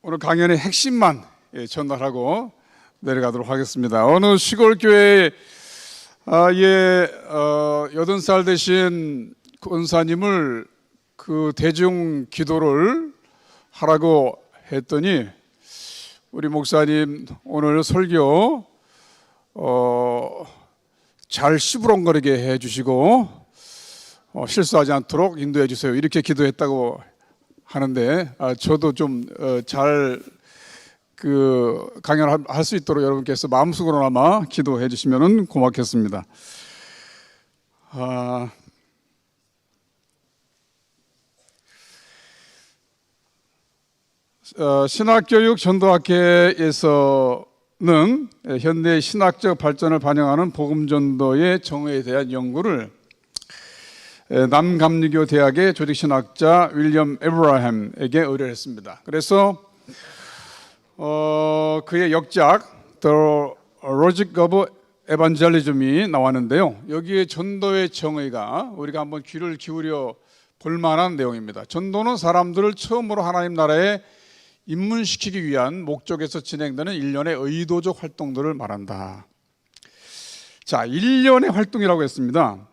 오늘 강연의 핵심만 전달하고 내려가도록 하겠습니다. 어느 시골 교회에 80살 되신 권사님을 그 대중 기도를 하라고 했더니 우리 목사님 오늘 설교 잘 시부렁거리게 해주시고 실수하지 않도록 인도해 주세요. 이렇게 기도했다고 하는데 저도 좀 잘 강연을 할 수 있도록 여러분께서 마음속으로나마 기도해 주시면 고맙겠습니다. 신학교육 전도학회에서는 현대 신학적 발전을 반영하는 복음전도의 정의에 대한 연구를 남감리교 대학의 조직신학자 윌리엄 에브라햄에게 의뢰했습니다. 그래서 그의 역작 The Logic of Evangelism이 나왔는데요. 여기에 전도의 정의가 우리가 한번 귀를 기울여 볼 만한 내용입니다. 전도는 사람들을 처음으로 하나님 나라에 입문시키기 위한 목적에서 진행되는 일련의 의도적 활동들을 말한다. 자, 일련의 활동이라고 했습니다.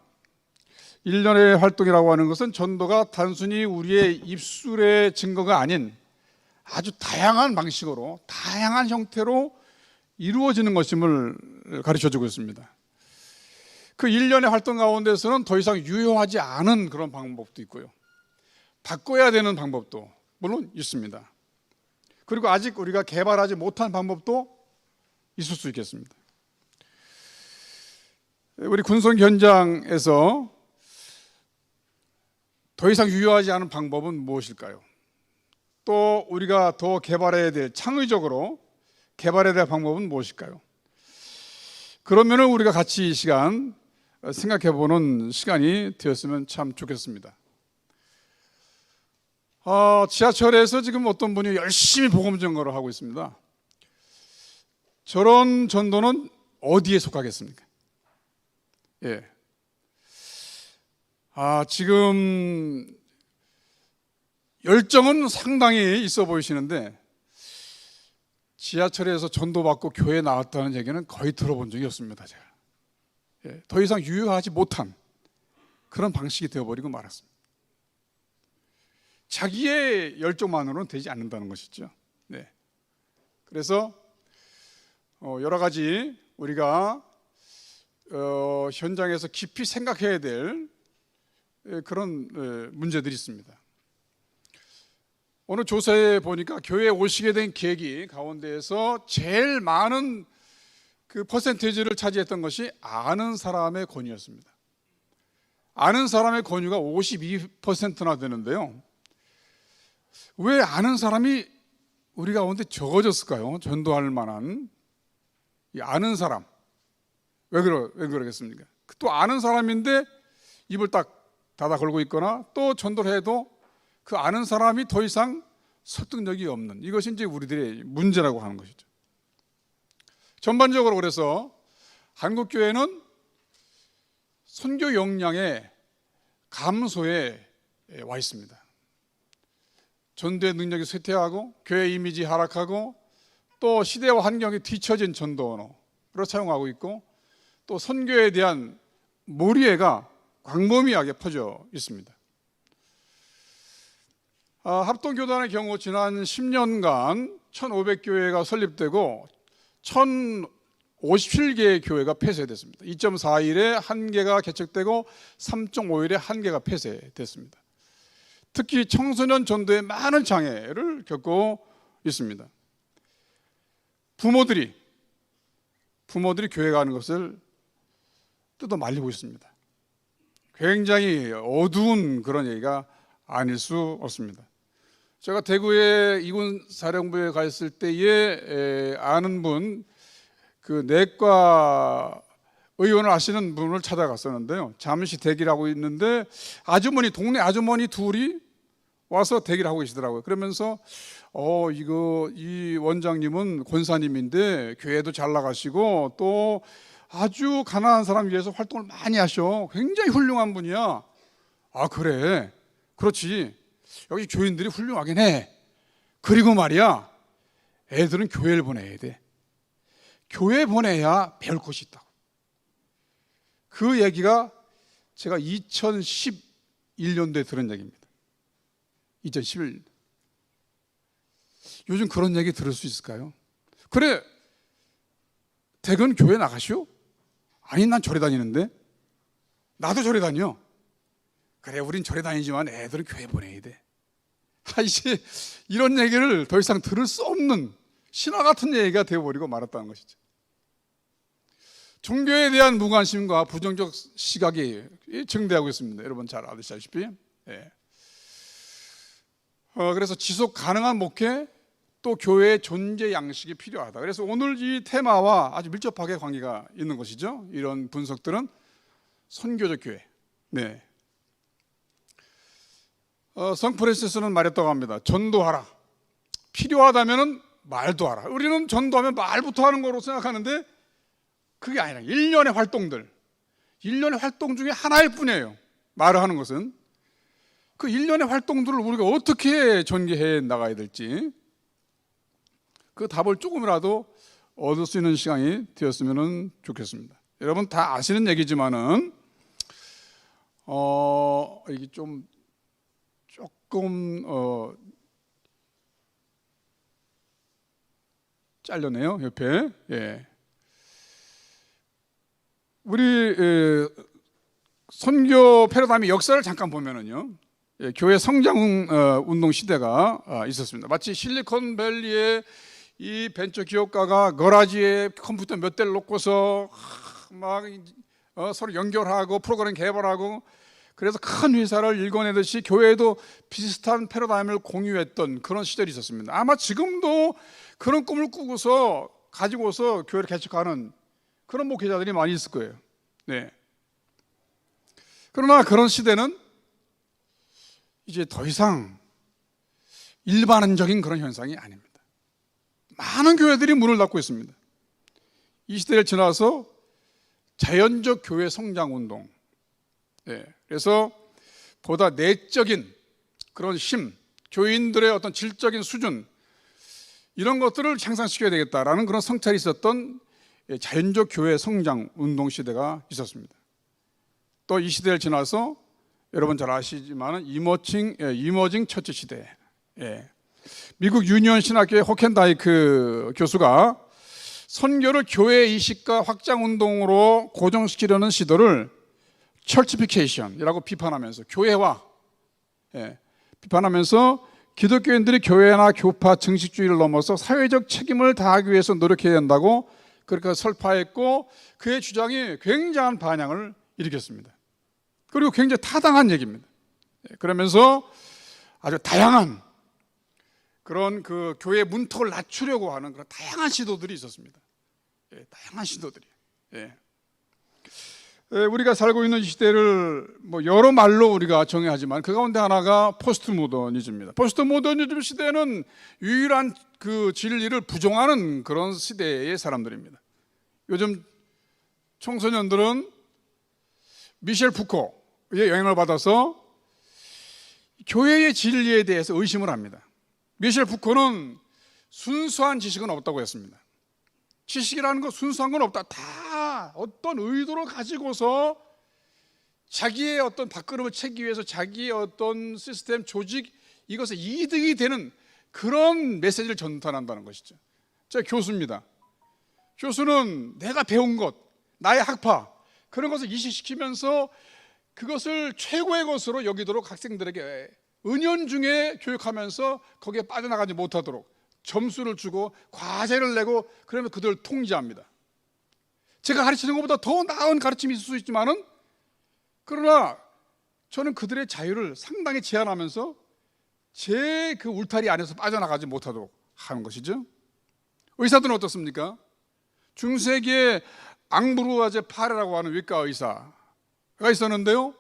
일련의 활동이라고 하는 것은 전도가 단순히 우리의 입술의 증거가 아닌 아주 다양한 방식으로, 다양한 형태로 이루어지는 것임을 가르쳐주고 있습니다. 그 일련의 활동 가운데서는 더 이상 유효하지 않은 그런 방법도 있고요. 바꿔야 되는 방법도 물론 있습니다. 그리고 아직 우리가 개발하지 못한 방법도 있을 수 있겠습니다. 우리 군성 현장에서 더 이상 유효하지 않은 방법은 무엇일까요? 또 우리가 더 개발해야 될, 창의적으로 개발해야 될 방법은 무엇일까요? 그러면 우리가 같이 이 시간 생각해 보는 시간이 되었으면 참 좋겠습니다. 지하철에서 지금 어떤 분이 열심히 복음 전거를 하고 있습니다. 저런 전도는 어디에 속하겠습니까? 예. 지금 열정은 상당히 있어 보이시는데 지하철에서 전도받고 교회에 나왔다는 얘기는 거의 들어본 적이 없습니다. 제가. 예. 더 이상 유효하지 못한 그런 방식이 되어버리고 말았습니다. 자기의 열정만으로는 되지 않는다는 것이죠. 네. 그래서 여러 가지 우리가 현장에서 깊이 생각해야 될 그런 문제들이 있습니다. 오늘 조사에 보니까 교회에 오시게 된 계기 가운데에서 제일 많은 그 퍼센테이지를 차지했던 것이 아는 사람의 권유였습니다. 아는 사람의 권유가 52%나 되는데요. 왜 아는 사람이 우리 가운데 적어졌을까요? 전도할 만한 이 아는 사람. 왜 그러겠습니까? 또 아는 사람인데 입을 딱 닫아 걸고 있거나 또 전도를 해도 그 아는 사람이 더 이상 설득력이 없는, 이것이 이제 우리들의 문제라고 하는 것이죠. 전반적으로 그래서 한국교회는 선교 역량의 감소에 와 있습니다. 전도의 능력이 쇠퇴하고 교회 이미지 하락하고 또 시대와 환경이 뒤처진 전도 언어를 사용하고 있고 또 선교에 대한 몰이해가 광범위하게 퍼져 있습니다. 합동교단의 경우 지난 10년간 1,500교회가 설립되고 1,057개의 교회가 폐쇄됐습니다. 2.4일에 1개가 개척되고 3.5일에 1개가 폐쇄됐습니다. 특히 청소년 전도에 많은 장애를 겪고 있습니다. 부모들이 교회 가는 것을 뜯어 말리고 있습니다. 굉장히 어두운 그런 얘기가 아닐 수 없습니다. 제가 대구의 이군 사령부에 가 있을 때에 아는 분, 그 내과 의원을 아시는 분을 찾아갔었는데요. 잠시 대기를 하고 있는데 동네 아주머니 둘이 와서 대기를 하고 계시더라고요. 그러면서 이 원장님은 권사님인데 교회도 잘 나가시고 또 아주 가난한 사람 위해서 활동을 많이 하셔. 굉장히 훌륭한 분이야. 그래. 그렇지. 여기 교인들이 훌륭하긴 해. 그리고 말이야, 애들은 교회를 보내야 돼. 교회 보내야 배울 것이 있다고. 그 얘기가 제가 2011년도에 들은 얘기입니다. 2011년. 요즘 그런 얘기 들을 수 있을까요? 그래, 대건 교회 나가시오? 아니, 난 절에 다니는데. 나도 절에 다녀. 그래, 우린 절에 다니지만 애들은 교회 보내야 돼. 이제 이런 얘기를 더 이상 들을 수 없는 신화 같은 얘기가 되어버리고 말았다는 것이죠. 종교에 대한 무관심과 부정적 시각이 증대하고 있습니다. 여러분 잘 아시다시피. 예. 그래서 지속 가능한 목회, 또 교회의 존재 양식이 필요하다. 그래서 오늘 이 테마와 아주 밀접하게 관계가 있는 것이죠. 이런 분석들은 선교적 교회. 네. 성 프란시스는 말했다고 합니다. 전도하라. 필요하다면 말도 하라. 우리는 전도하면 말부터 하는 거로 생각하는데 그게 아니라 일련의 활동들, 일련의 활동 중에 하나일 뿐이에요. 말을 하는 것은. 그 일련의 활동들을 우리가 어떻게 전개해 나가야 될지 그 답을 조금이라도 얻을 수 있는 시간이 되었으면 좋겠습니다. 여러분 다 아시는 얘기지만은 이게 조금 잘렸네요. 옆에. 예. 우리 선교 패러다임의 역사를 잠깐 보면은요, 예, 교회 성장 운동 시대가 있었습니다. 마치 실리콘밸리의 이 벤처 기업가가 거라지에 컴퓨터 몇 대를 놓고서 막 서로 연결하고 프로그램 개발하고 그래서 큰 회사를 일궈내듯이 교회에도 비슷한 패러다임을 공유했던 그런 시절이 있었습니다. 아마 지금도 그런 꿈을 꾸고서 가지고서 교회를 개척하는 그런 목회자들이 많이 있을 거예요. 네. 그러나 그런 시대는 이제 더 이상 일반적인 그런 현상이 아닙니다. 많은 교회들이 문을 닫고 있습니다. 이 시대를 지나서 자연적 교회 성장 운동. 네. 그래서 보다 내적인 그런 힘, 교인들의 어떤 질적인 수준 이런 것들을 향상시켜야 되겠다라는 그런 성찰이 있었던 자연적 교회 성장 운동 시대가 있었습니다. 또 이 시대를 지나서 여러분 잘 아시지만 이머징 처치 시대. 예. 미국 유니온 신학교의 호켄다이크 교수가 선교를 교회 이식과 확장 운동으로 고정시키려는 시도를 철치피케이션이라고 비판하면서 교회화, 예, 비판하면서 기독교인들이 교회나 교파 증식주의를 넘어서 사회적 책임을 다하기 위해서 노력해야 된다고 그렇게 설파했고 그의 주장이 굉장한 반향을 일으켰습니다. 그리고 굉장히 타당한 얘기입니다. 그러면서 아주 다양한 그런 그 교회 문턱을 낮추려고 하는 그런 다양한 시도들이 있었습니다. 예, 다양한 시도들이. 예. 우리가 살고 있는 이 시대를 뭐 여러 말로 우리가 정의하지만 그 가운데 하나가 포스트 모더니즘입니다. 포스트 모더니즘 시대는 유일한 그 진리를 부정하는 그런 시대의 사람들입니다. 요즘 청소년들은 미셸 푸코의 영향을 받아서 교회의 진리에 대해서 의심을 합니다. 미셸 푸코는 순수한 지식은 없다고 했습니다. 지식이라는 거 순수한 건 없다. 다 어떤 의도를 가지고서 자기의 어떤 밥그릇을 채기 위해서 자기의 어떤 시스템, 조직 이것에 이득이 되는 그런 메시지를 전달한다는 것이죠. 제가 교수입니다. 교수는 내가 배운 것, 나의 학파 그런 것을 이식시키면서 그것을 최고의 것으로 여기도록 학생들에게 은연중에 교육하면서 거기에 빠져나가지 못하도록 점수를 주고 과제를 내고 그러면 그들을 통제합니다. 제가 가르치는 것보다 더 나은 가르침이 있을 수 있지만은 그러나 저는 그들의 자유를 상당히 제한하면서 제 그 울타리 안에서 빠져나가지 못하도록 하는 것이죠. 의사들은 어떻습니까? 중세기에 앙브루아제 파레라고 하는 외과 의사가 있었는데요.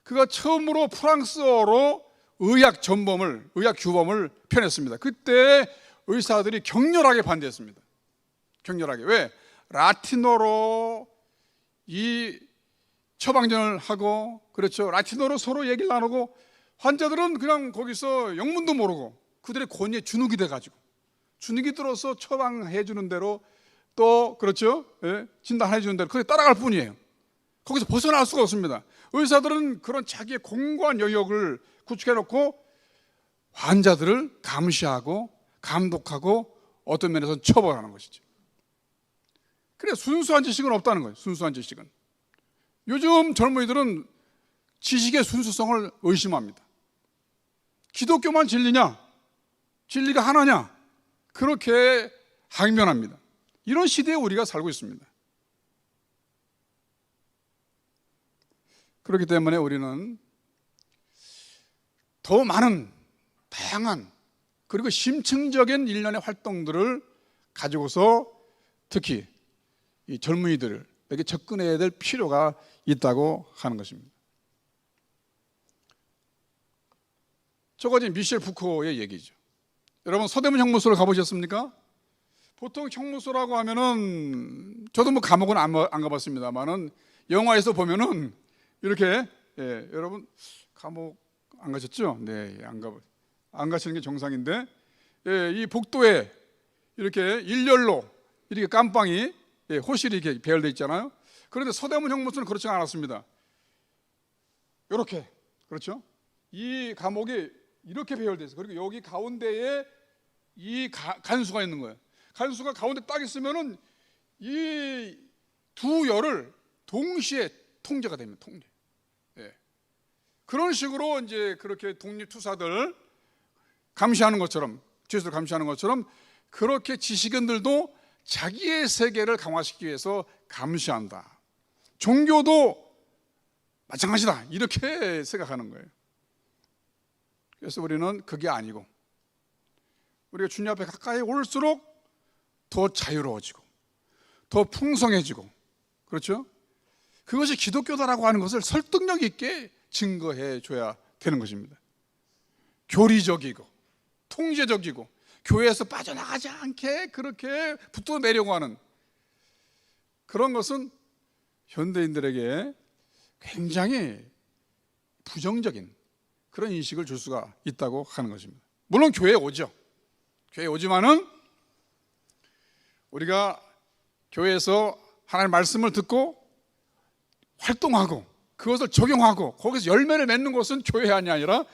그가 처음으로 프랑스어로 의학 규범을 펴냈습니다. 그때 의사들이 격렬하게 반대했습니다. 격렬하게. 왜? 라틴어로 이 처방전을 하고, 그렇죠. 라틴어로 서로 얘기를 나누고, 환자들은 그냥 거기서 영문도 모르고 그들의 권위에 주눅이 돼가지고 주눅이 들어서 처방해 주는 대로 또 그렇죠? 예? 진단해 주는 대로 그렇게 따라갈 뿐이에요. 거기서 벗어날 수가 없습니다. 의사들은 그런 자기의 공고한 영역을 구축해 놓고 환자들을 감시하고 감독하고 어떤 면에서는 처벌하는 것이죠. 그래 순수한 지식은 없다는 거예요. 순수한 지식은. 요즘 젊은이들은 지식의 순수성을 의심합니다. 기독교만 진리냐? 진리가 하나냐? 그렇게 항변합니다. 이런 시대에 우리가 살고 있습니다. 그렇기 때문에 우리는 더 많은 다양한 그리고 심층적인 일련의 활동들을 가지고서 특히 이 젊은이들에게 접근해야 될 필요가 있다고 하는 것입니다. 저거 지금 미셸 푸코의 얘기죠. 여러분 서대문 형무소를 가보셨습니까? 보통 형무소라고 하면은 저도 뭐 감옥은 안 가봤습니다만은 영화에서 보면은 이렇게 여러분 감옥 안 가셨죠? 네, 안 가시는 게 정상인데 이 복도에 이렇게 일렬로 이렇게 깜빵이 호실이 이렇게 배열되어 있잖아요. 그런데 서대문 형무소는 그렇지 않았습니다. 이렇게 그렇죠? 이 감옥이 이렇게 배열되어 있어요. 그리고 여기 가운데에 이 간수가 있는 거예요. 간수가 가운데 딱 있으면은 이 두 열을 동시에 통제가 됩니다. 통제. 그런 식으로 이제 그렇게 독립투사들 감시하는 것처럼, 죄수를 감시하는 것처럼 그렇게 지식인들도 자기의 세계를 강화시키기 위해서 감시한다. 종교도 마찬가지다. 이렇게 생각하는 거예요. 그래서 우리는 그게 아니고 우리가 주님 앞에 가까이 올수록 더 자유로워지고 더 풍성해지고 그렇죠? 그것이 기독교다라고 하는 것을 설득력 있게 증거해 줘야 되는 것입니다. 교리적이고 통제적이고 교회에서 빠져나가지 않게 그렇게 붙어내려고 하는 그런 것은 현대인들에게 굉장히 부정적인 그런 인식을 줄 수가 있다고 하는 것입니다. 물론 교회에 오죠. 교회에 오지만은 우리가 교회에서 하나님의 말씀을 듣고 활동하고 그것을 적용하고 거기서 열매를 맺는 것은 교회가 아니라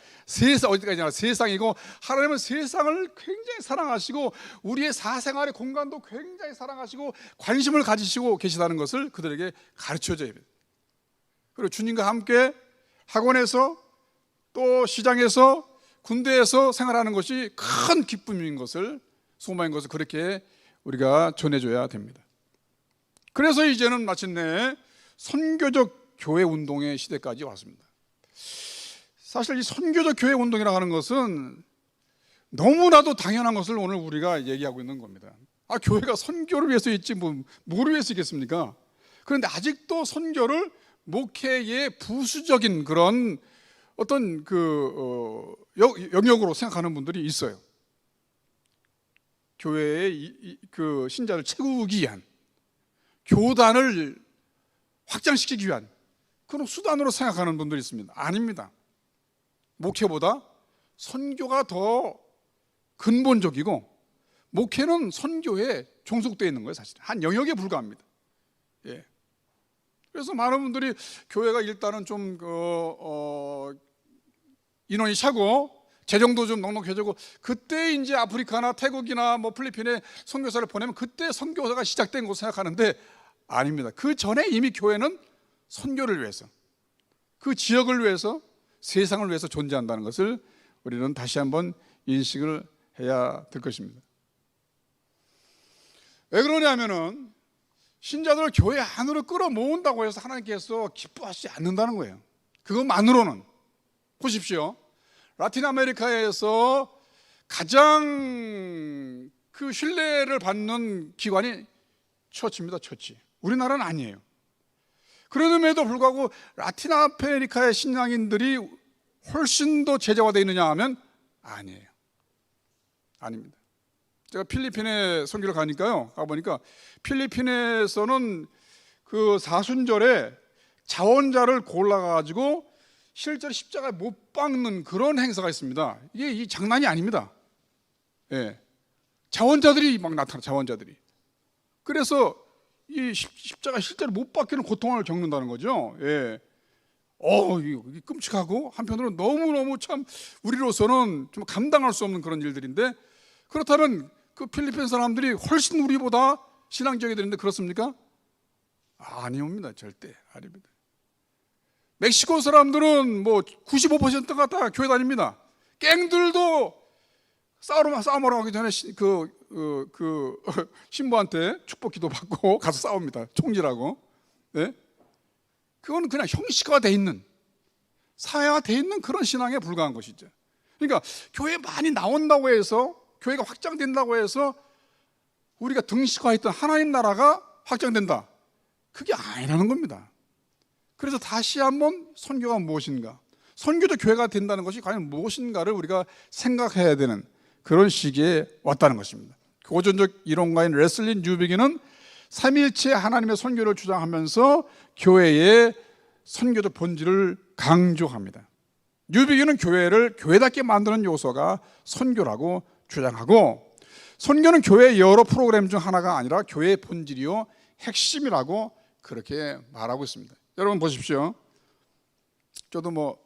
어디까지나 세상이고 하나님은 세상을 굉장히 사랑하시고 우리의 사생활의 공간도 굉장히 사랑하시고 관심을 가지시고 계시다는 것을 그들에게 가르쳐줘야 돼요. 그리고 주님과 함께 학원에서 또 시장에서 군대에서 생활하는 것이 큰 기쁨인 것을 소망인 것을 그렇게 우리가 전해줘야 됩니다. 그래서 이제는 마침내 선교적 교회 운동의 시대까지 왔습니다. 사실 이 선교적 교회 운동이라고 하는 것은 너무나도 당연한 것을 오늘 우리가 얘기하고 있는 겁니다. 교회가 선교를 위해서 있지 뭐를 위해서 있겠습니까? 그런데 아직도 선교를 목회의 부수적인 그런 어떤 영역으로 생각하는 분들이 있어요. 교회의 그 신자를 채우기 위한 교단을 확장시키기 위한 그런 수단으로 생각하는 분들이 있습니다. 아닙니다. 목회보다 선교가 더 근본적이고 목회는 선교에 종속되어 있는 거예요. 사실 한 영역에 불과합니다. 그래서 많은 분들이 교회가 일단은 좀 인원이 차고 재정도 좀 넉넉해지고 그때 이제 아프리카나 태국이나 뭐 필리핀에 선교사를 보내면 그때 선교사가 시작된 것으로 생각하는데 아닙니다. 그 전에 이미 교회는 선교를 위해서 그 지역을 위해서 세상을 위해서 존재한다는 것을 우리는 다시 한번 인식을 해야 될 것입니다. 왜 그러냐면은 신자들을 교회 안으로 끌어모은다고 해서 하나님께서 기뻐하시지 않는다는 거예요. 그것만으로는 보십시오. 라틴 아메리카에서 가장 그 신뢰를 받는 기관이 처치입니다. 처치. 우리나라는 아니에요. 그럼에도 불구하고 라틴 아메리카의 신앙인들이 훨씬 더 제자화되어 있느냐 하면 아니에요. 아닙니다. 제가 필리핀에 선교를 가보니까 필리핀에서는 그 사순절에 자원자를 골라가지고 실제로 십자가에 못 박는 그런 행사가 있습니다. 이게 장난이 아닙니다. 자원자들이 막 나타나, 자원자들이. 그래서 이 십자가 실제로 못 박히는 고통을 겪는다는 거죠. 예. 이게 끔찍하고 한편으로는 너무너무 참 우리로서는 좀 감당할 수 없는 그런 일들인데, 그렇다면 그 필리핀 사람들이 훨씬 우리보다 신앙적이 되는데 그렇습니까? 아니옵니다. 절대 아닙니다. 멕시코 사람들은 뭐 95%가 다 교회 다닙니다. 갱들도 싸움하러 가기 전에 신부한테 축복 기도 받고 가서 싸웁니다. 총질하고. 네? 그건 그냥 형식화되어 있는, 사회화되어 있는 그런 신앙에 불과한 것이죠. 그러니까 교회 많이 나온다고 해서, 교회가 확장된다고 해서 우리가 등식화했던 하나님 나라가 확장된다, 그게 아니라는 겁니다. 그래서 다시 한번 선교가 무엇인가, 선교도 교회가 된다는 것이 과연 무엇인가를 우리가 생각해야 되는 그런 시기에 왔다는 것입니다. 고전적 이론가인 레슬리 뉴비기는 삼위일체 하나님의 선교를 주장하면서 교회의 선교적 본질을 강조합니다. 뉴비기는 교회를 교회답게 만드는 요소가 선교라고 주장하고, 선교는 교회의 여러 프로그램 중 하나가 아니라 교회의 본질이요 핵심이라고 그렇게 말하고 있습니다. 여러분 보십시오. 저도 뭐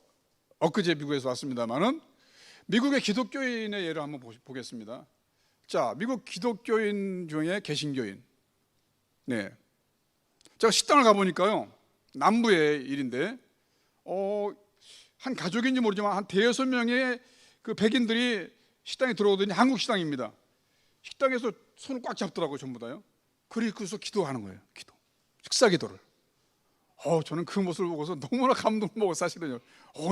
엊그제 미국에서 왔습니다만은 미국의 기독교인의 예를 한번 보겠습니다. 자, 미국 기독교인 중에 개신교인. 네. 제가 식당을 가보니까요, 남부의 일인데, 한 가족인지 모르지만 한 5-6명의 그 백인들이 식당에 들어오더니 한국 식당입니다. 식당에서 손을 꽉 잡더라고요, 전부 다요. 그리고서 기도하는 거예요, 기도. 식사 기도를. 저는 그 모습을 보고서 너무나 감동먹어, 사실은요.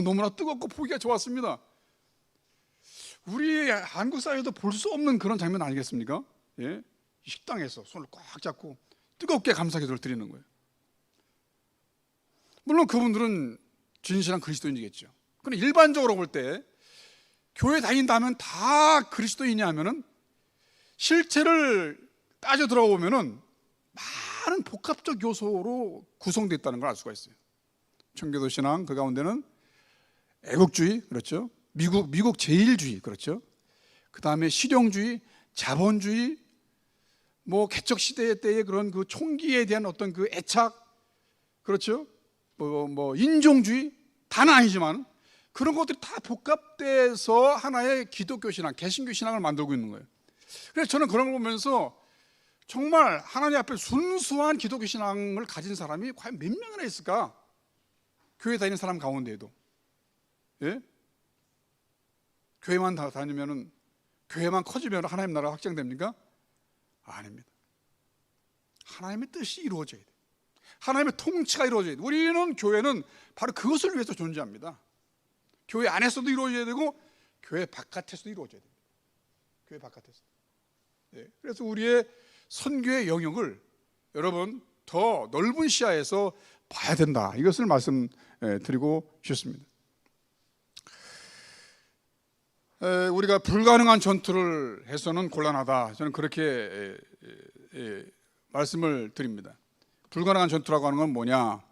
너무나 뜨겁고 보기가 좋았습니다. 우리 한국 사회에도 볼 수 없는 그런 장면 아니겠습니까? 예? 식당에서 손을 꽉 잡고 뜨겁게 감사 기도를 드리는 거예요. 물론 그분들은 진실한 그리스도인이겠죠. 그런데 일반적으로 볼 때 교회 다닌다면 다 그리스도인이 하면은 실체를 따져 들어보면은 많은 복합적 요소로 구성되어 있다는 걸 알 수가 있어요. 청교도 신앙, 그 가운데는 애국주의, 그렇죠? 미국 제일주의, 그렇죠? 그 다음에 실용주의, 자본주의, 뭐 개척 시대 때의 그런 그 총기에 대한 어떤 그 애착, 그렇죠? 뭐 인종주의, 다는 아니지만 그런 것들이 다 복합돼서 하나의 기독교 신앙, 개신교 신앙을 만들고 있는 거예요. 그래서 저는 그런 걸 보면서 정말 하나님 앞에 순수한 기독교 신앙을 가진 사람이 과연 몇 명이나 있을까? 교회 다니는 사람 가운데에도. 예? 교회만 다니면은, 교회만 커지면 하나님 나라가 확장됩니까? 아닙니다. 하나님의 뜻이 이루어져야 돼요. 하나님의 통치가 이루어져야 돼요. 우리는, 교회는 바로 그것을 위해서 존재합니다. 교회 안에서도 이루어져야 되고 교회 바깥에서도 이루어져야 됩니다. 교회 바깥에서. 예. 그래서 우리의 선교의 영역을 여러분 더 넓은 시야에서 봐야 된다, 이것을 말씀드리고 싶습니다. 우리가 불가능한 전투를 해서는 곤란하다, 저는 그렇게 말씀을 드립니다. 불가능한 전투라고 하는 건 뭐냐?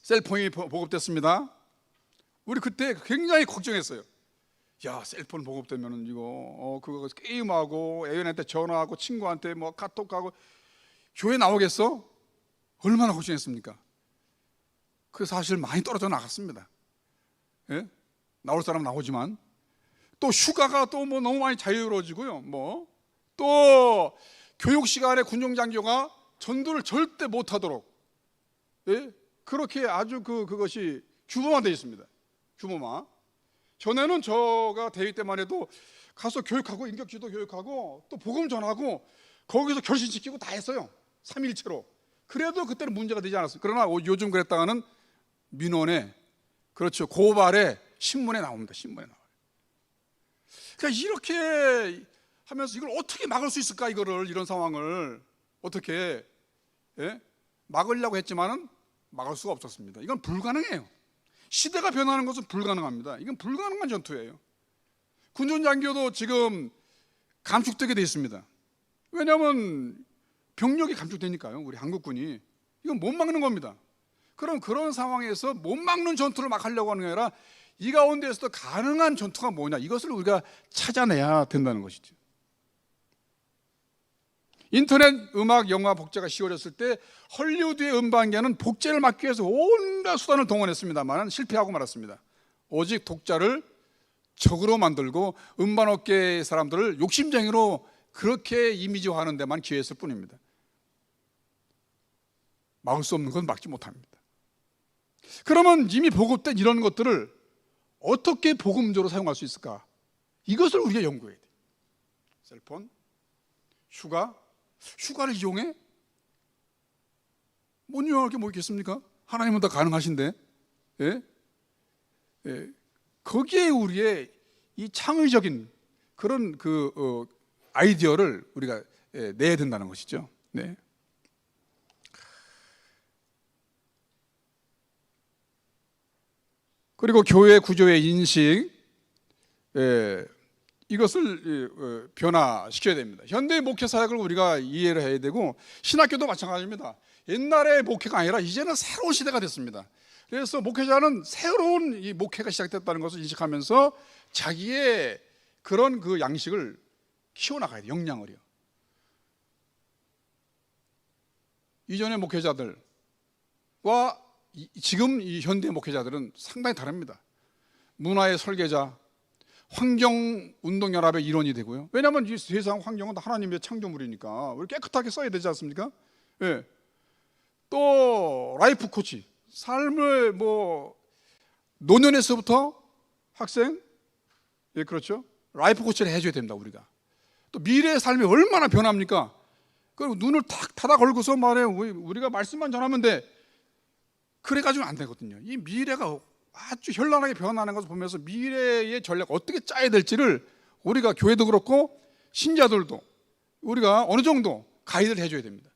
셀폰이 보급됐습니다. 우리 그때 굉장히 걱정했어요. 야, 셀폰 보급되면은 이거 그거 게임하고 애인한테 전화하고 친구한테 뭐 카톡하고 교회 나오겠어? 얼마나 걱정했습니까? 그 사실 많이 떨어져 나갔습니다. 예? 나올 사람 나오지만 또 휴가가 또 뭐 너무 많이 자유로워지고요. 뭐 또 교육 시간에 군종장교가 전도를 절대 못하도록, 예? 그렇게 아주 그것이 규모화되어 있습니다. 규모화. 전에는 저가 대위 때만 해도 가서 교육하고 인격지도 교육하고 또 복음 전하고 거기서 결신시키고 다 했어요. 3일체로. 그래도 그때는 문제가 되지 않았어요. 그러나 요즘 그랬다가는 민원에, 그렇죠, 고발에 신문에 나옵니다. 신문에 나와요. 그러니까 이렇게 하면서 이걸 어떻게 막을 수 있을까, 이런 상황을 어떻게, 예? 막으려고 했지만은 막을 수가 없었습니다. 이건 불가능해요. 시대가 변하는 것은 불가능합니다. 이건 불가능한 전투예요. 군전장교도 지금 감축되게 되어 있습니다. 왜냐하면 병력이 감축되니까요. 우리 한국군이. 이건 못 막는 겁니다. 그럼 그런 상황에서 못 막는 전투를 막 하려고 하는 게 아니라 이 가운데에서도 가능한 전투가 뭐냐, 이것을 우리가 찾아내야 된다는 것이죠. 인터넷 음악, 영화 복제가 쉬워졌을 때 헐리우드의 음반계는 복제를 막기 위해서 온갖 수단을 동원했습니다만 실패하고 말았습니다. 오직 독자를 적으로 만들고 음반업계의 사람들을 욕심쟁이로 그렇게 이미지화하는 데만 기여했을 뿐입니다. 막을 수 없는 건 막지 못합니다. 그러면 이미 보급된 이런 것들을 어떻게 복음적으로 사용할 수 있을까? 이것을 우리가 연구해야 돼요. 셀폰, 휴가를 이용해? 못 이용할 게 뭐 있겠습니까? 하나님은 다 가능하신데. 예? 예. 거기에 우리의 이 창의적인 그런 아이디어를 우리가 내야 된다는 것이죠. 네. 그리고 교회 구조의 인식, 이것을 변화시켜야 됩니다. 현대 목회 사역을 우리가 이해를 해야 되고, 신학교도 마찬가지입니다. 옛날의 목회가 아니라 이제는 새로운 시대가 됐습니다. 그래서 목회자는 새로운 이 목회가 시작됐다는 것을 인식하면서 자기의 그런 그 양식을 키워나가야 돼요. 역량을요. 이전의 목회자들과 지금 이 현대 목회자들은 상당히 다릅니다. 문화의 설계자, 환경운동연합의 일원이 되고요. 왜냐하면 이 세상 환경은 하나님의 창조물이니까 우리 깨끗하게 써야 되지 않습니까? 예. 또 라이프 코치, 삶을 노년에서부터 학생, 예, 그렇죠. 라이프 코치를 해줘야 됩니다. 우리가 또 미래의 삶이 얼마나 변합니까? 그리고 눈을 탁 닫아 걸고서 말해 우리가 말씀만 전하면 돼. 그래가지고는 안 되거든요. 이 미래가 아주 현란하게 변하는 것을 보면서 미래의 전략 어떻게 짜야 될지를 우리가 교회도 그렇고 신자들도 우리가 어느 정도 가이드를 해줘야 됩니다.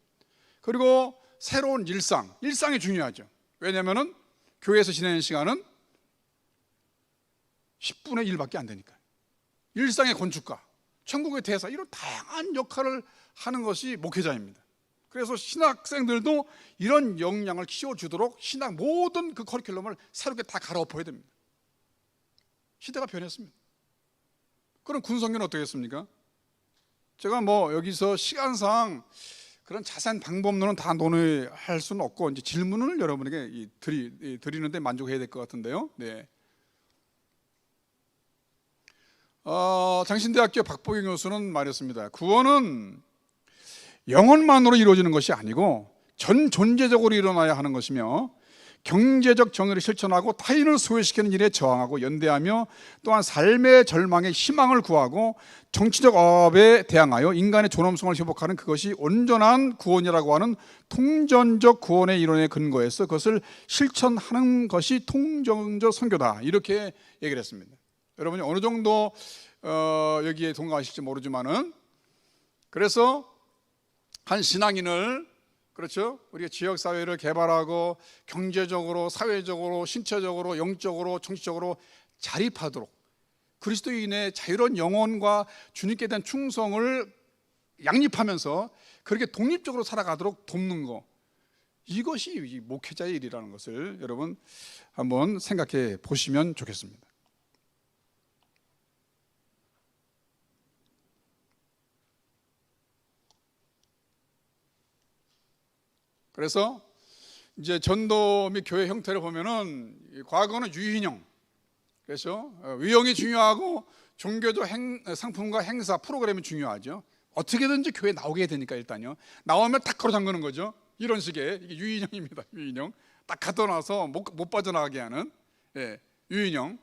그리고 새로운 일상이 중요하죠. 왜냐하면 교회에서 지내는 시간은 10분의 1밖에 안 되니까요. 일상의 건축가, 천국의 대사, 이런 다양한 역할을 하는 것이 목회자입니다. 그래서 신학생들도 이런 역량을 키워주도록 신학 모든 그 커리큘럼을 새롭게 다 갈아엎어야 됩니다. 시대가 변했습니다. 그럼 군성교는 어떻게 했습니까? 제가 여기서 시간상 그런 자세한 방법론은 다 논의할 수는 없고, 이제 질문을 여러분에게 드리는데 만족해야 될 것 같은데요. 네. 장신대학교 박보경 교수는 말했습니다. 구원은 영혼만으로 이루어지는 것이 아니고 전 존재적으로 일어나야 하는 것이며, 경제적 정의를 실천하고 타인을 소외시키는 일에 저항하고 연대하며, 또한 삶의 절망에 희망을 구하고 정치적 억압에 대항하여 인간의 존엄성을 회복하는 그것이 온전한 구원이라고 하는 통전적 구원의 이론에 근거해서 그것을 실천하는 것이 통전적 선교다, 이렇게 얘기를 했습니다. 여러분이 어느 정도 여기에 동감하실지 모르지만은, 그래서 한 신앙인을, 그렇죠, 우리가 지역사회를 개발하고 경제적으로, 사회적으로, 신체적으로, 영적으로, 정치적으로 자립하도록 그리스도인의 자유로운 영혼과 주님께 대한 충성을 양립하면서 그렇게 독립적으로 살아가도록 돕는 것, 이것이 목회자의 일이라는 것을 여러분 한번 생각해 보시면 좋겠습니다. 그래서 이제 전도 및 교회 형태를 보면은 과거는 유인형, 그렇죠? 위형이 중요하고 종교적 상품과 행사, 프로그램이 중요하죠. 어떻게든지 교회에 나오게 되니까 일단요. 나오면 딱 걸어 잠그는 거죠. 이런 식의, 이게 유인형입니다. 유인형. 딱 갖다 놔서 못 빠져나가게 하는, 예, 유인형.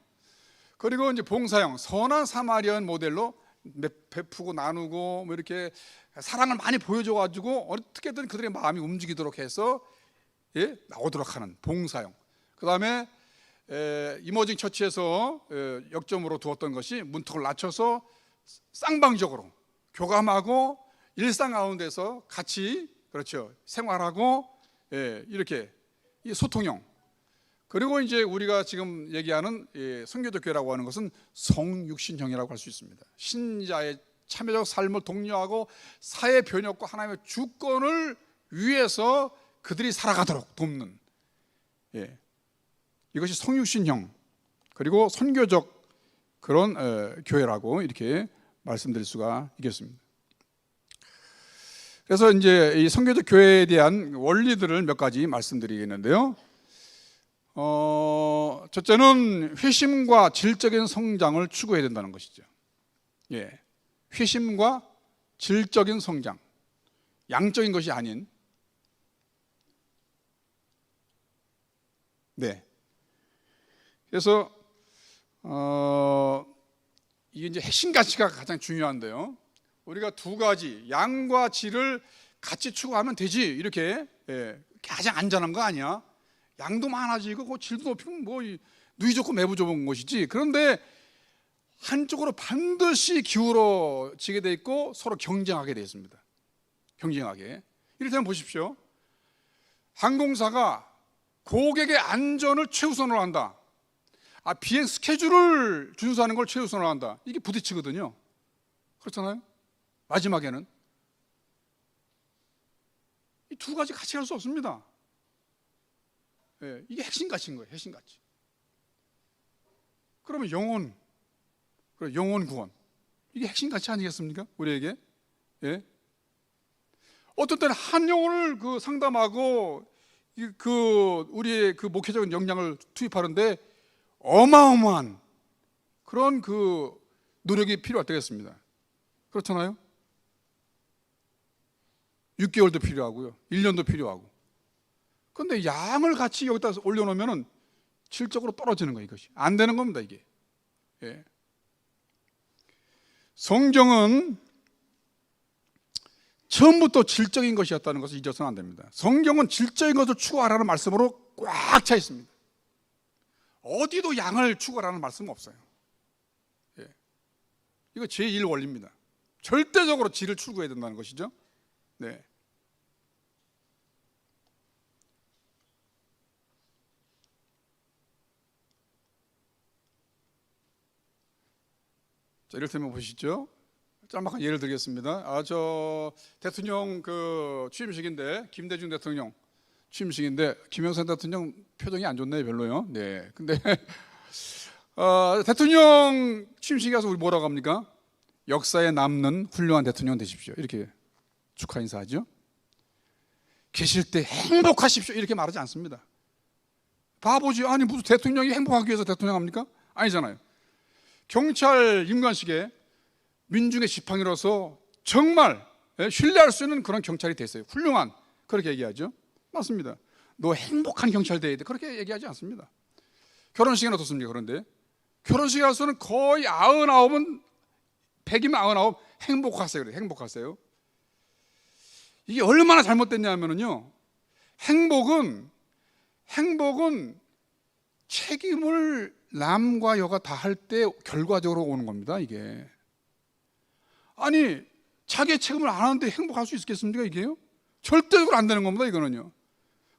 그리고 이제 봉사형, 선한 사마리안 모델로 베푸고 나누고 이렇게 사랑을 많이 보여줘가지고 어떻게든 그들의 마음이 움직이도록 해서, 예, 나오도록 하는 봉사형. 그 다음에 이머징 처치에서 역점으로 두었던 것이 문턱을 낮춰서 쌍방적으로 교감하고 일상 가운데서 같이, 그렇죠, 생활하고, 예, 이렇게 이 소통형. 그리고 이제 우리가 지금 얘기하는 선교적 교회라고 하는 것은 성육신형이라고 할 수 있습니다. 신자의 참여적 삶을 독려하고 사회 변혁과 하나님의 주권을 위해서 그들이 살아가도록 돕는, 예, 이것이 성육신형, 그리고 선교적 그런 교회라고 이렇게 말씀드릴 수가 있겠습니다. 그래서 이제 이 선교적 교회에 대한 원리들을 몇 가지 말씀드리겠는데요. 첫째는 회심과 질적인 성장을 추구해야 된다는 것이죠. 예, 회심과 질적인 성장, 양적인 것이 아닌. 네. 그래서 이게 이제 핵심 가치가 가장 중요한데요. 우리가 두 가지, 양과 질을 같이 추구하면 되지, 이렇게. 예, 가장 안전한 거 아니야. 양도 많아지고 그 질도 높이면 뭐 누이 좋고 매부 좋은 것이지. 그런데 한쪽으로 반드시 기울어지게 돼 있고 서로 경쟁하게 돼 있습니다. 경쟁하게. 이를테면 보십시오. 항공사가 고객의 안전을 최우선으로 한다. 비행 스케줄을 준수하는 걸 최우선으로 한다. 이게 부딪히거든요. 그렇잖아요. 마지막에는 이 두 가지 같이 할 수 없습니다. 예, 이게 핵심 가치인 거예요. 핵심 가치. 그러면 영혼, 그리고 영혼 구원, 이게 핵심 가치 아니겠습니까? 우리에게. 예. 어떤 때는 한 영혼을 상담하고 우리의 목회적인 역량을 투입하는데 어마어마한 그런 노력이 필요할 때가 있습니다. 그렇잖아요. 6개월도 필요하고요, 1년도 필요하고. 그런데 양을 같이 여기다 올려놓으면 질적으로 떨어지는 거예요. 이것이 안 되는 겁니다, 이게. 예. 성경은 처음부터 질적인 것이었다는 것을 잊어서는 안 됩니다. 성경은 질적인 것을 추구하라는 말씀으로 꽉 차 있습니다. 어디도 양을 추구하라는 말씀은 없어요. 예. 이거 제1 원리입니다. 절대적으로 질을 추구해야 된다는 것이죠. 네. 자, 이를테면 보시죠. 짤막한 예를 들겠습니다. 저 대통령 취임식인데, 김대중 대통령 취임식인데 김영삼 대통령 표정이 안 좋네요, 별로요. 네. 근데 대통령 취임식에 가서 우리 뭐라고 합니까? 역사에 남는 훌륭한 대통령 되십시오, 이렇게 축하 인사하죠. 계실 때 행복하십시오, 이렇게 말하지 않습니다. 바보지. 아니 무슨 대통령이 행복하기 위해서 대통령 합니까? 아니잖아요. 경찰 임관식에 민중의 지팡이로서 정말 신뢰할 수 있는 그런 경찰이 됐어요. 훌륭한, 그렇게 얘기하죠. 맞습니다. 너 행복한 경찰 돼야 돼, 그렇게 얘기하지 않습니다. 결혼식은 어떻습니까? 그런데 결혼식에 가서는 거의 99은 100이면 99 행복하세요. 그래, 행복하세요. 이게 얼마나 잘못됐냐면요, 행복은 책임을 남과 여가 다 할 때 결과적으로 오는 겁니다, 이게. 아니, 자기의 책임을 안 하는데 행복할 수 있겠습니까, 이게요? 절대적으로 안 되는 겁니다, 이거는요.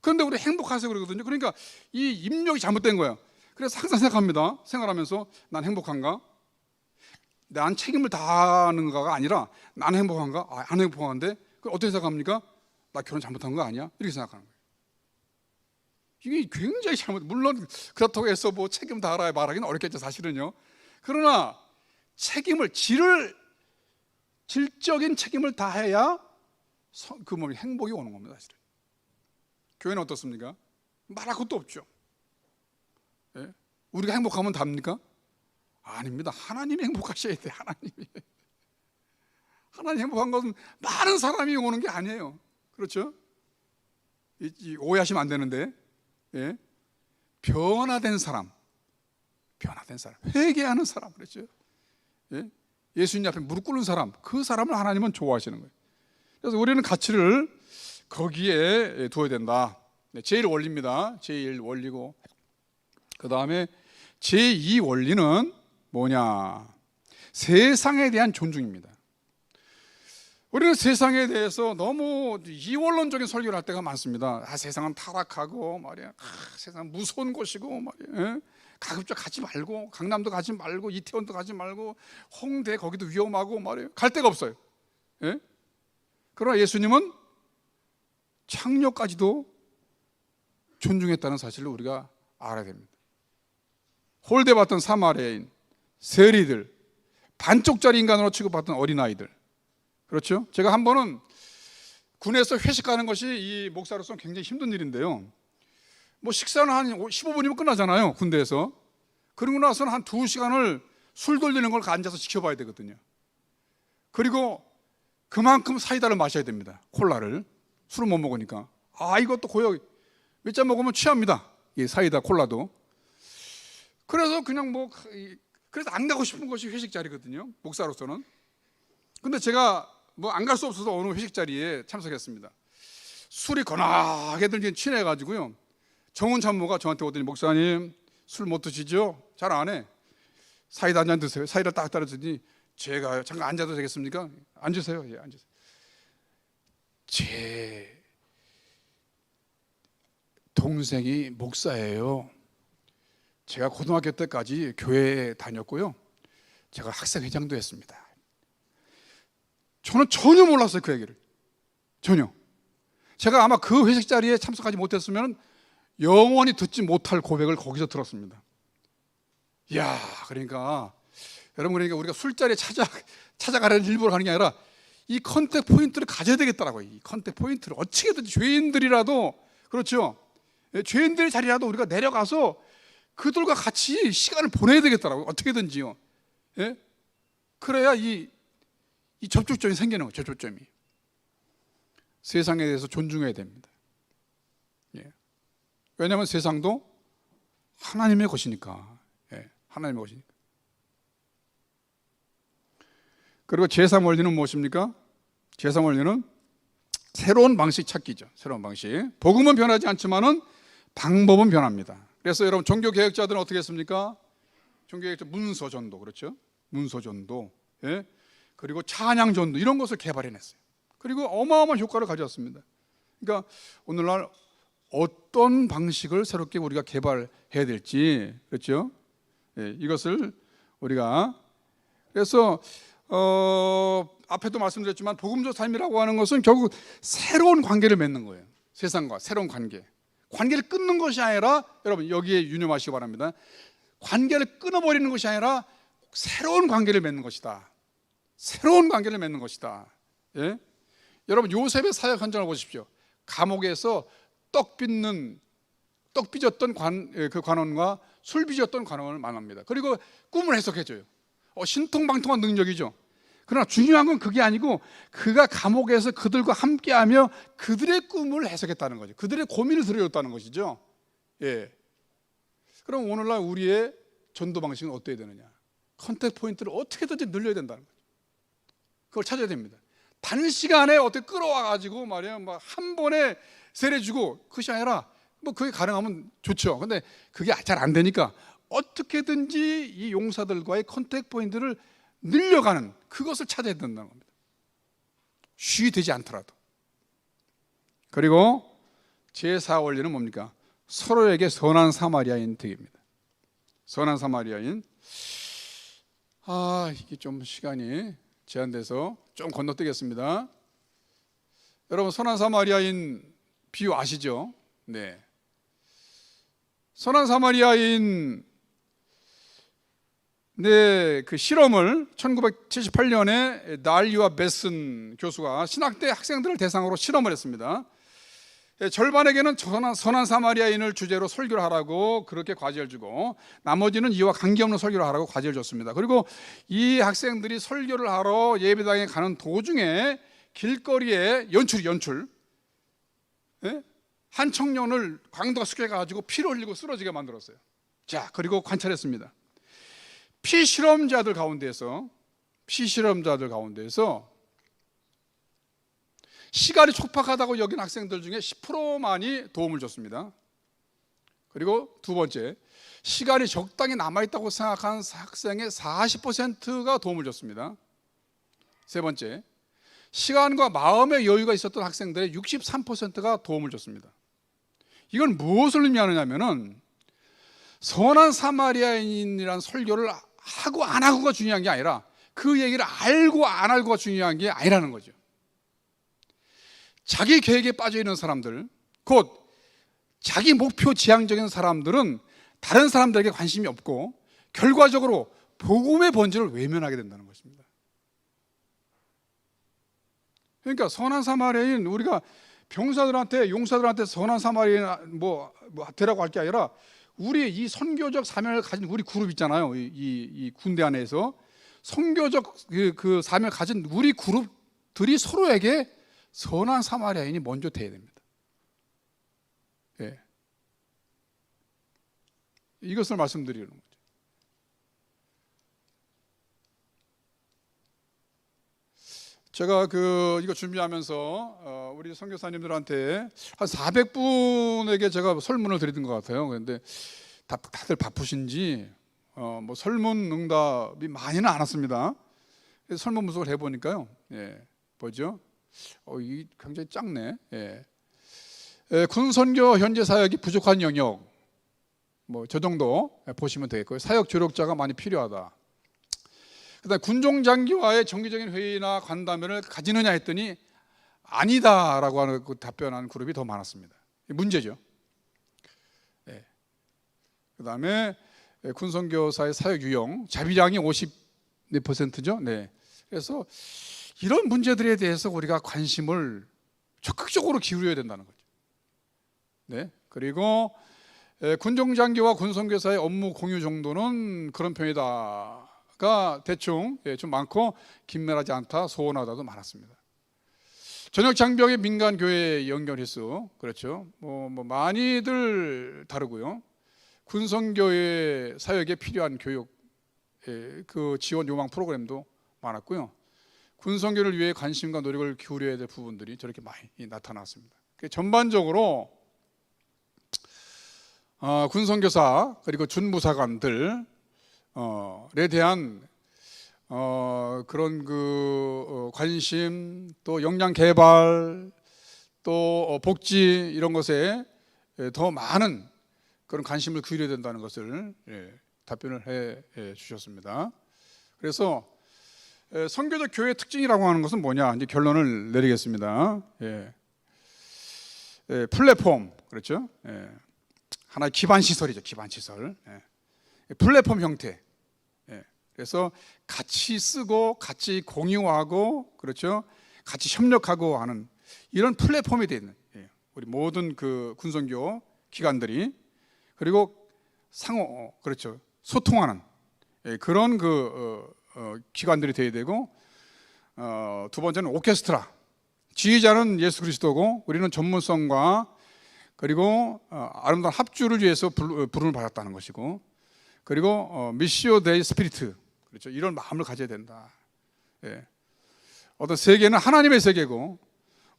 그런데 우리 행복하세요 그러거든요. 그러니까 이 입력이 잘못된 거예요. 그래서 항상 생각합니다. 생활하면서 난 행복한가? 난 책임을 다하는가가 아니라 난 행복한가? 안 행복한데? 그럼 어떻게 생각합니까? 나 결혼 잘못한 거 아니야? 이렇게 생각하는 거예요. 이게 굉장히 물론 그렇다고 해서 뭐 책임 다하라 말하기는 어렵겠죠, 사실은요. 그러나 질적인 책임을 다해야 행복이 오는 겁니다, 사실은. 교회는 어떻습니까? 말할 것도 없죠. 예? 우리가 행복하면 답니까? 아닙니다. 하나님이 행복하셔야 돼. 하나님 행복한 것은 많은 사람이 오는 게 아니에요. 그렇죠? 오해하시면 안 되는데, 예? 변화된 사람, 회개하는 사람, 그렇죠? 예? 예수님 앞에 무릎 꿇는 사람, 그 사람을 하나님은 좋아하시는 거예요. 그래서 우리는 가치를 거기에 두어야 된다. 제1 원리입니다. 제1 원리고, 그 다음에 제2 원리는 뭐냐? 세상에 대한 존중입니다. 우리는 세상에 대해서 너무 이원론적인 설교를 할 때가 많습니다. 세상은 타락하고 말이야. 세상은 무서운 곳이고 말이야. 예? 가급적 가지 말고, 강남도 가지 말고, 이태원도 가지 말고, 홍대 거기도 위험하고 말이에요. 갈 데가 없어요. 예? 그러나 예수님은 창녀까지도 존중했다는 사실을 우리가 알아야 됩니다. 홀대받던 사마리아인, 세리들, 반쪽짜리 인간으로 취급받던 어린아이들, 그렇죠? 제가 한 번은 군에서 회식 가는 것이 이 목사로서는 굉장히 힘든 일인데요. 뭐 식사는 한 15분이면 끝나잖아요, 군대에서. 그러고 나서는 한 2시간을 술 돌리는 걸 앉아서 지켜봐야 되거든요. 그리고 그만큼 사이다를 마셔야 됩니다. 콜라를. 술을 못 먹으니까. 이것도 고역. 몇 잔 먹으면 취합니다. 이 사이다, 콜라도. 그래서 그냥 그래서 안 가고 싶은 것이 회식 자리거든요, 목사로서는. 근데 제가 안 갈 수 없어서 어느 회식 자리에 참석했습니다. 술이 거나하게 들긴 취해가지고요. 정훈 참모가 저한테 오더니, 목사님 술 못 드시죠? 잘 안 해. 사이다 한 잔 드세요. 사이다 딱 따라주더니, 제가 잠깐 앉아도 되겠습니까? 앉으세요. 예, 앉으세요. 제 동생이 목사예요. 제가 고등학교 때까지 교회에 다녔고요. 제가 학생회장도 했습니다. 저는 전혀 몰랐어요, 그 얘기를. 전혀. 제가 아마 그 회식 자리에 참석하지 못했으면 영원히 듣지 못할 고백을 거기서 들었습니다. 이야, 그러니까 우리가 술자리에 찾아가려는 일부러 가는 게 아니라 이 컨택 포인트를 가져야 되겠더라고요. 이 컨택 포인트를 어떻게든지 죄인들이라도, 그렇죠, 죄인들의 자리라도 우리가 내려가서 그들과 같이 시간을 보내야 되겠더라고요. 어떻게든지요. 예? 그래야 이 접촉점이 생기는 거예요. 접촉점이. 세상에 대해서 존중해야 됩니다. 예. 왜냐하면 세상도 하나님의 것이니까. 예. 하나님의 것이니까. 그리고 제3 원리는 무엇입니까? 제3 원리는 새로운 방식 찾기죠. 새로운 방식. 복음은 변하지 않지만은 방법은 변합니다. 그래서 여러분, 종교개혁자들은 어떻게 했습니까? 종교개혁자 문서전도, 그렇죠? 문서전도, 예? 그리고 찬양전도, 이런 것을 개발해냈어요. 그리고 어마어마한 효과를 가져왔습니다. 그러니까 오늘날 어떤 방식을 새롭게 우리가 개발해야 될지, 그렇죠? 예, 이것을 우리가, 그래서 앞에도 말씀드렸지만 복음적 삶이라고 하는 것은 결국 새로운 관계를 맺는 거예요. 세상과 새로운 관계. 관계를 끊는 것이 아니라, 여러분 여기에 유념하시기 바랍니다. 관계를 끊어버리는 것이 아니라 새로운 관계를 맺는 것이다. 새로운 관계를 맺는 것이다. 예? 여러분, 요셉의 사역 현장을 보십시오. 감옥에서 떡 빚었던 그 관원과 술 빚었던 관원을 만납니다. 그리고 꿈을 해석해줘요. 신통방통한 능력이죠. 그러나 중요한 건 그게 아니고, 그가 감옥에서 그들과 함께하며 그들의 꿈을 해석했다는 거죠. 그들의 고민을 들어줬다는 것이죠. 예. 그럼 오늘날 우리의 전도 방식은 어떻게 되느냐? 컨택 포인트를 어떻게든지 늘려야 된다는 거죠. 그걸 찾아야 됩니다. 단시간에 어떻게 끌어와가지고 말이야, 한 번에 세례주고, 그것이 아니라 그게 가능하면 좋죠. 근데 그게 잘 안 되니까 어떻게든지 이 용사들과의 컨택 포인트를 늘려가는, 그것을 찾아야 된다는 겁니다. 쉬이 되지 않더라도. 그리고 제4 원리는 뭡니까? 서로에게 선한 사마리아인 되기입니다. 선한 사마리아인. 이게 좀 시간이 제한돼서 좀 건너뛰겠습니다. 여러분, 선한 사마리아인 비유 아시죠? 네. 선한 사마리아인, 그 실험을 1978년에 날리와 베슨 교수가 신학대 학생들을 대상으로 실험을 했습니다. 절반에게는 선한 사마리아인을 주제로 설교를 하라고 그렇게 과제를 주고, 나머지는 이와 관계없는 설교를 하라고 과제를 줬습니다. 그리고 이 학생들이 설교를 하러 예배당에 가는 도중에 길거리에 연출, 예? 한 청년을 강도가 숙여가지고 피를 흘리고 쓰러지게 만들었어요. 자, 그리고 관찰했습니다. 피실험자들 가운데에서 시간이 촉박하다고 여긴 학생들 중에 10%만이 도움을 줬습니다. 그리고 두 번째, 시간이 적당히 남아있다고 생각한 학생의 40%가 도움을 줬습니다. 세 번째, 시간과 마음의 여유가 있었던 학생들의 63%가 도움을 줬습니다. 이건 무엇을 의미하느냐면은, 선한 사마리아인이라는 설교를 하고 안 하고가 중요한 게 아니라, 그 얘기를 알고 안 알고가 중요한 게 아니라는 거죠. 자기 계획에 빠져 있는 사람들, 곧 자기 목표 지향적인 사람들은 다른 사람들에게 관심이 없고, 결과적으로 복음의 본질을 외면하게 된다는 것입니다. 그러니까 선한 사마리아인, 우리가 병사들한테, 용사들한테 선한 사마리아인 되라고 할 게 아니라 우리 이 선교적 사명을 가진 우리 그룹 있잖아요. 이 군대 안에서 선교적 그 사명을 가진 우리 그룹들이 서로에게 선한 사마리아인이 먼저 돼야 됩니다. 예. 이것을 말씀드리는 거죠. 제가 이거 준비하면서 우리 선교사님들한테 한 400분에게 제가 설문을 드리던 것 같아요. 그런데 다들 바쁘신지 설문 응답이 많이는 않았습니다. 그래서 설문 분석을 해보니까요, 예, 뭐죠? 이 굉장히 작네. 예. 군선교 현재 사역이 부족한 영역, 저 정도 보시면 되겠고요. 사역 조력자가 많이 필요하다. 그다음에 군종장교와의 정기적인 회의나 간담회를 가지느냐 했더니 아니다라고 하는 답변한 그룹이 더 많았습니다. 문제죠. 네. 그다음에 군선교사의 사역 유형, 자비량이 50%죠. 네. 그래서 이런 문제들에 대해서 우리가 관심을 적극적으로 기울여야 된다는 거죠. 네. 그리고 군종장교와 군선교사의 업무 공유 정도는 그런 편이다. 가 대충 좀 많고 긴밀하지 않다, 소원하다도 많았습니다. 전역 장벽의 민간 교회 연결 횟수, 그렇죠. 많이들 다르고요. 군선교회 사역에 필요한 교육, 그 지원 요망 프로그램도 많았고요. 군선교를 위해 관심과 노력을 기울여야 될 부분들이 저렇게 많이 나타났습니다. 전반적으로 군선교사 그리고 준부사관들 에 대한 그런 관심, 또 역량 개발, 또 복지 이런 것에 더 많은 그런 관심을 기울여야 된다는 것을 답변을 해 주셨습니다. 그래서 선교적 교회 특징이라고 하는 것은 뭐냐, 이제 결론을 내리겠습니다. 플랫폼, 그렇죠? 하나의 기반 시설이죠, 기반 시설. 플랫폼 형태. 그래서 같이 쓰고 같이 공유하고, 그렇죠, 같이 협력하고 하는 이런 플랫폼이 되는 우리 모든 그 군선교 기관들이, 그리고 상호, 그렇죠, 소통하는 그런 기관들이 되어야 되고, 두 번째는 오케스트라, 지휘자는 예수 그리스도고 우리는 전문성과 그리고 아름다운 합주를 위해서 부름을 받았다는 것이고, 그리고 미시오 데이 스피리트, 그렇죠, 이런 마음을 가져야 된다. 어떤 세계는 하나님의 세계고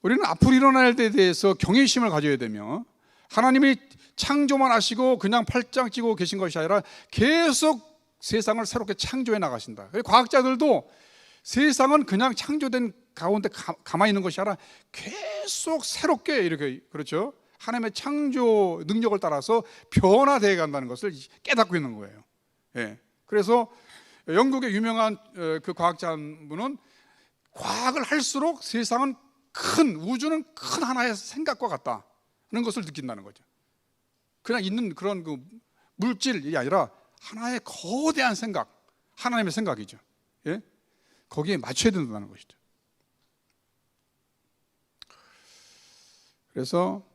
우리는 앞으로 일어날 때에 대해서 경외심을 가져야 되며, 하나님이 창조만 하시고 그냥 팔짱 끼고 계신 것이 아니라 계속 세상을 새롭게 창조해 나가신다. 과학자들도 세상은 그냥 창조된 가운데 가만히 있는 것이 아니라 계속 새롭게 이렇게, 그렇죠, 하나님의 창조 능력을 따라서 변화되어 간다는 것을 깨닫고 있는 거예요. 그래서 영국의 유명한 그 과학자분은 과학을 할수록 세상은 우주는 큰 하나의 생각과 같다는 것을 느낀다는 거죠. 그냥 있는 그런 물질이 아니라 하나의 거대한 생각, 하나님의 생각이죠. 거기에 맞춰야 된다는 것이죠. 그래서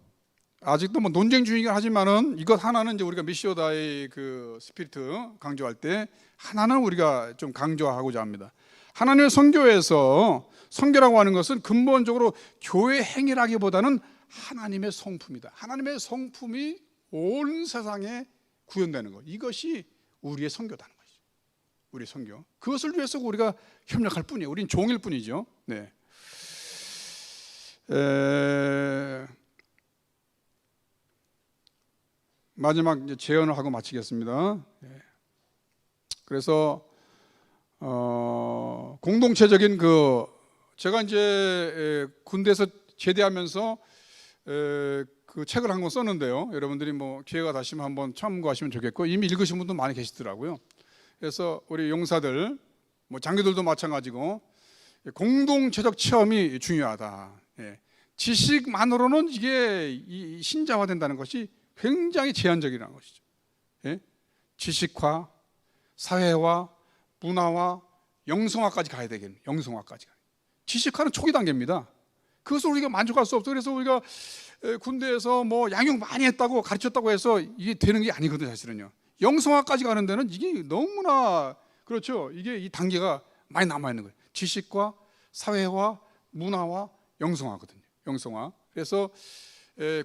아직도 논쟁 중이긴 하지만은 이것 하나는 이제 우리가 미시오다의 그 스피리트 강조할 때 하나는 우리가 좀 강조하고자 합니다. 하나님의 선교에서, 선교라고 하는 것은 근본적으로 교회 행위라기보다는 하나님의 성품이다. 하나님의 성품이 온 세상에 구현되는 것, 이것이 우리의 선교다는 것이죠. 우리의 선교. 그것을 위해서 우리가 협력할 뿐이에요. 우리는 종일 뿐이죠. 네. 마지막 이제 제언을 하고 마치겠습니다. 그래서 공동체적인 제가 이제 군대에서 제대하면서 그 책을 한 권 썼는데요. 여러분들이 기회가 되시면 한번 참고하시면 좋겠고, 이미 읽으신 분도 많이 계시더라고요. 그래서 우리 용사들, 장교들도 마찬가지고 공동체적 체험이 중요하다. 지식만으로는 이게 신자화된다는 것이 굉장히 제한적이라는 것이죠. 지식화, 사회화, 문화화, 영성화까지 가야 되겠네요. 영성화까지. 지식화는 초기 단계입니다. 그것을 우리가 만족할 수 없어. 그래서 우리가 군대에서 뭐 양육 많이 했다고 가르쳤다고 해서 이게 되는 게 아니거든요. 사실은요. 영성화까지 가는 데는 이게 너무나 그렇죠. 이게 이 단계가 많이 남아 있는 거예요. 지식과 사회화, 문화와 영성화거든요. 영성화. 그래서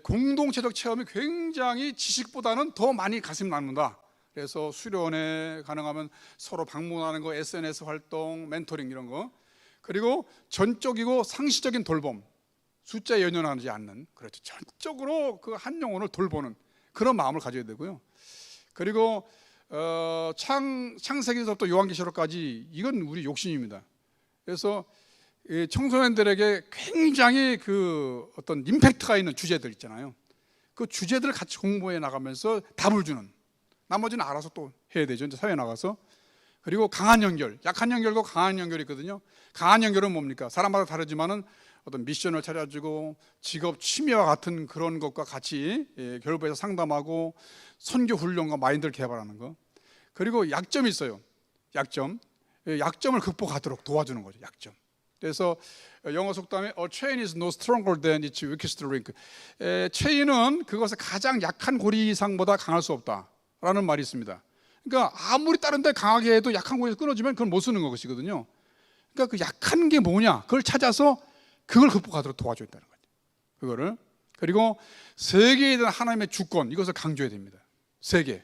공동체적 체험이 굉장히 지식보다는 더 많이 가슴이 남는다. 그래서 수련회 가능하면 서로 방문하는 거, SNS 활동, 멘토링 이런 거, 그리고 전적이고 상시적인 돌봄, 숫자에 연연하지 않는, 그렇죠, 전적으로 그 한 영혼을 돌보는 그런 마음을 가져야 되고요. 그리고 창세기에서부터 요한계시록까지 이건 우리 욕심입니다. 그래서 청소년들에게 굉장히 그 어떤 임팩트가 있는 주제들 있잖아요. 그 주제들을 같이 공부해 나가면서 답을 주는, 나머지는 알아서 또 해야 되죠. 이제 사회에 나가서. 그리고 강한 연결, 약한 연결과 강한 연결이 있거든요. 강한 연결은 뭡니까? 사람마다 다르지만은 어떤 미션을 찾아주고 직업 취미와 같은 그런 것과 같이 결부해서 상담하고 선교 훈련과 마인드를 개발하는 거. 그리고 약점이 있어요. 약점을 극복하도록 도와주는 거죠. 약점. 그래서 영어 속담에 A chain is no stronger than its weakest link. 체인은 그것의 가장 약한 고리 이상보다 강할 수 없다라는 말이 있습니다. 그러니까 아무리 다른 데 강하게 해도 약한 고리에서 끊어지면 그건 못 쓰는 것이거든요. 그러니까 그 약한 게 뭐냐, 그걸 찾아서 그걸 극복하도록 도와줘야 된다는 거죠. 그거를. 그리고 세계에 대한 하나님의 주권, 이것을 강조해야 됩니다. 세계.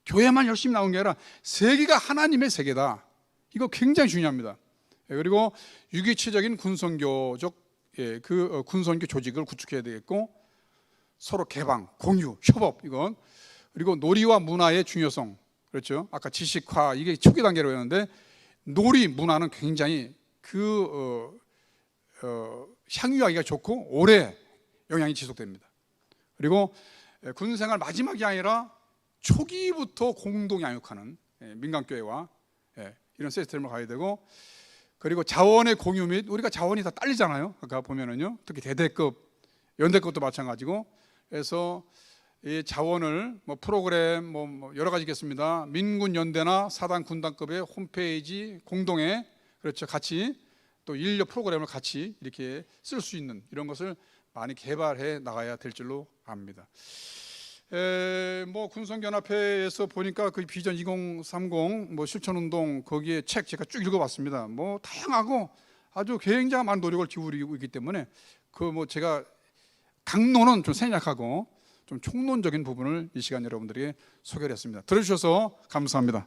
교회만 열심히 나온 게 아니라 세계가 하나님의 세계다. 이거 굉장히 중요합니다. 그리고 유기체적인 군선교적 그 군선교 조직을 구축해야 되겠고, 서로 개방, 공유, 협업, 이건. 그리고 놀이와 문화의 중요성, 그렇죠. 아까 지식화, 이게 초기 단계로 했는데 놀이, 문화는 굉장히 향유하기가 좋고 오래 영향이 지속됩니다. 그리고 군생활 마지막이 아니라 초기부터 공동 양육하는 민간교회와 이런 시스템을 가야 되고, 그리고 자원의 공유 및, 우리가 자원이 다 딸리잖아요. 아까 보면은요, 특히 대대급, 연대급도 마찬가지고. 그래서 이 자원을 뭐 프로그램 뭐 여러 가지 있겠습니다. 민군 연대나 사단 군단급의 홈페이지 공동에, 그렇죠, 같이 또 인력 프로그램을 같이 이렇게 쓸 수 있는 이런 것을 많이 개발해 나가야 될 줄로 압니다. 뭐 군성연합회에서 보니까 그 비전 2030 뭐 실천운동, 거기에 책 제가 쭉 읽어봤습니다. 뭐 다양하고 아주 굉장히 많은 노력을 기울이고 있기 때문에 그 뭐 제가 강론은 좀 생략하고 좀 총론적인 부분을 이 시간 여러분들에게 소개를 했습니다. 들어주셔서 감사합니다.